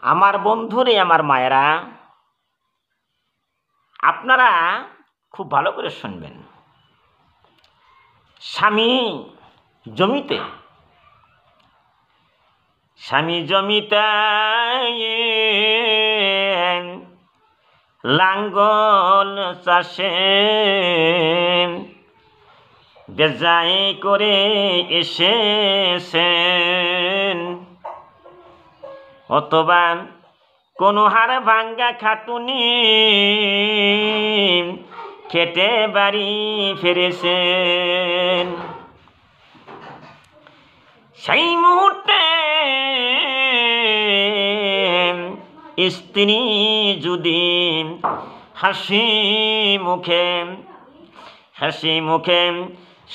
আমার বন্ধুরে, আমার মায়েরা, আপনারা খুব ভালো করে শুনবেন। স্বামী জমিতে লাঙ্গল চাষে বেজায় করে এসেছেন, অথবা কোনো হাড় ভাঙ্গা খাটুনি খেটে বাড়ি ফিরেছেন। সেই মুহূর্তে স্ত্রী যদি হাসি মুখে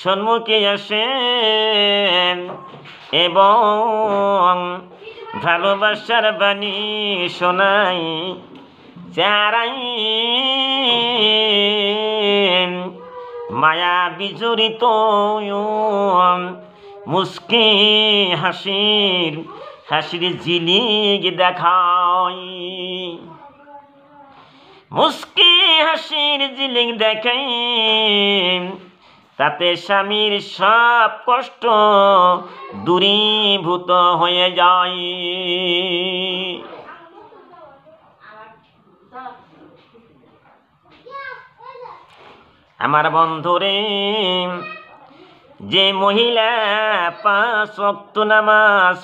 সম্মুখে আসেন এবং ভালোবাসার বাণী শোনাই, চারাই মায়া বিজড়িত মুস্কি হাসির ঝিলিক দেখাই, মুস্কি হাসির ঝিলিক দেখাই, তাতে স্বামীর সব কষ্ট দূরীভূত হয়ে যায়। আমার বন্ধুরে, যে মহিলা 5 ওয়াক্ত নামাজ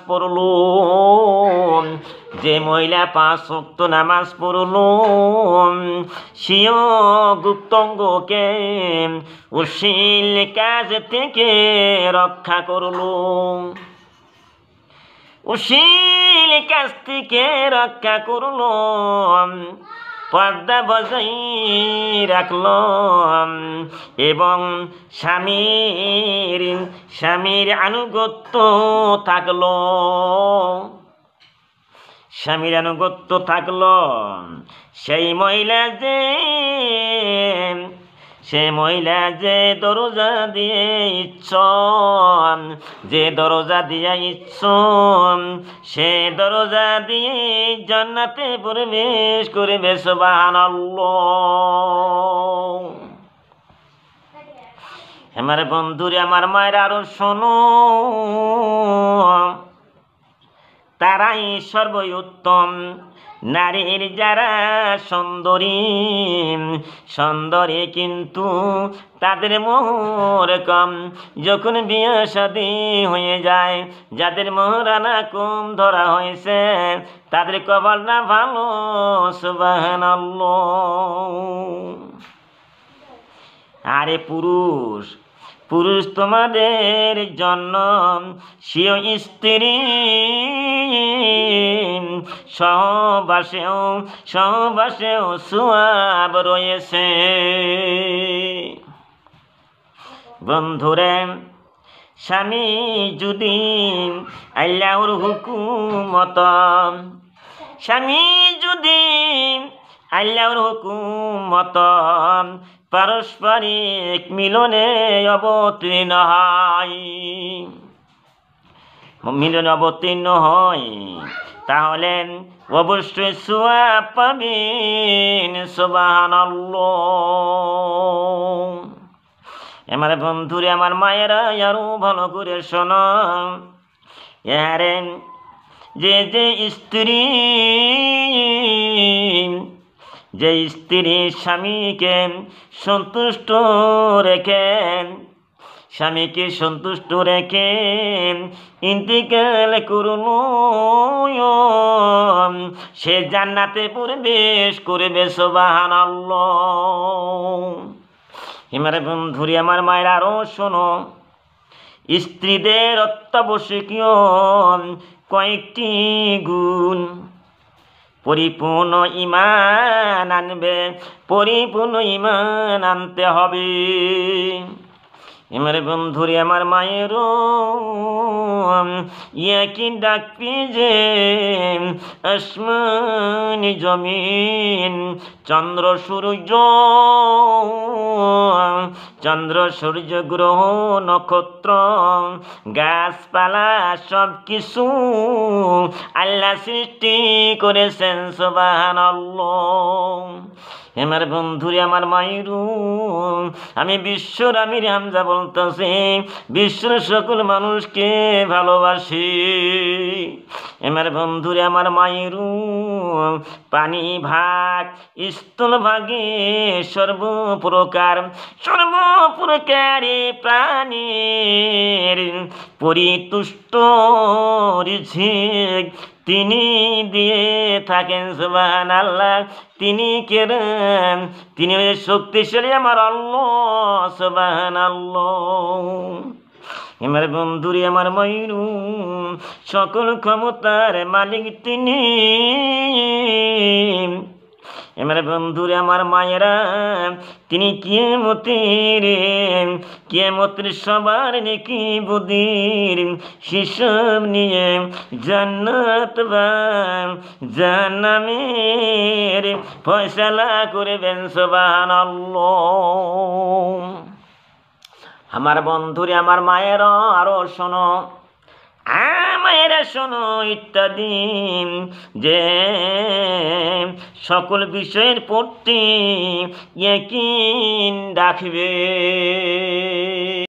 পড়ল, সেও গুপ্তাঙ্গকে অশ্লীল কাজ থেকে রক্ষা করল, পর্দা বজাই রাখল এবং স্বামীর আনুগত্য থাকলো। সেই মহিলা যে দরজা দিয়ে সে দরজা দিয়ে জান্নাতে প্রবেশ করবে। সুবহানাল্লাহ। আমার বন্ধুরে, আমার মায়ের আরো শোনো, তারাই সর্বোত্তম নারীর যারা সুন্দরী, কিন্তু তাদের মোহর কম। যখন বিয়ে শাদী হয়ে যায়, যাদের মোহরানা কম ধরা হয়েছে, তাদের কপাল না ভালো। সুবহানাল্লাহ। আরে পুরুষ তোমাদের জন্য স্বীয় স্ত্রী সহবাসেও সওয়াব রয়েছে। বন্ধুরে, স্বামী যদি আল্লাহর হুকুমত পারস্পরিক মিলনে অবতীর্ণ হয়, তাহলে অবশ্যই সওয়াব পাবেন। সুবহানাল্লাহ। আমার বন্ধুরে, আমার মায়েরা, আরো ভালো করে শোনো। যে স্ত্রী স্বামীকে সন্তুষ্ট রেখে ইন্তিকাল করল, সে জান্নাতে প্রবেশ করবে। সুবহানাল্লাহ। আমার বন্ধুরে, আমার মায়ের আরো শোনো। স্ত্রীদের অত্যাবশ্যকীয় কয়েকটি গুণ। পরিপূর্ণ ঈমান আনতে হবে। আমার বন্ধুরে, আমার মায়েরও ইয়াকিন ডাকবি যে আসমান জমিন চন্দ্র সূর্য, চন্দ্র সূর্য গ্রহ নক্ষত্র গাছপালা সব কিছু আল্লাহ সৃষ্টি করেছেন, সুবহানাল্লাহ। আমার বন্ধুরে, আমার মায়েরু, আমি বিশ্বর আমির হামজা বলতেছি, বিশ্বের সকল মানুষকে ভালোবাসি। আমার বন্ধুরে, আমার মায়েরু, পানি ভাগ স্থলভাগে সর্বপ্রকারে প্রাণীর পরিতুষ্ট রিজিক তিনি দিয়ে থাকেন, সুবহানাল্লাহ। তিনি কেরাম, তিনি শক্তিশালী আমার আল্লাহ, সুবহানাল্লাহ। আমার বন্ধুরে, আমার মায়েরু, সকল ক্ষমতার মালিক তিনি। আমার বন্ধুরে, আমার মায়েরা, তিনি কিয়ামতের সবার নেকি বুদির হিসাব নিয়ে জান্নাত বা জাহান্নামের ফয়সালা করবেন, সুবহানাল্লাহ। আমার বন্ধুরে, আমার মায়েরা, আরো শোনো, মায়েরা শোনো, ইত্যাদি যে সকল বিষয়ের প্রতি ইয়াকিন রাখবে।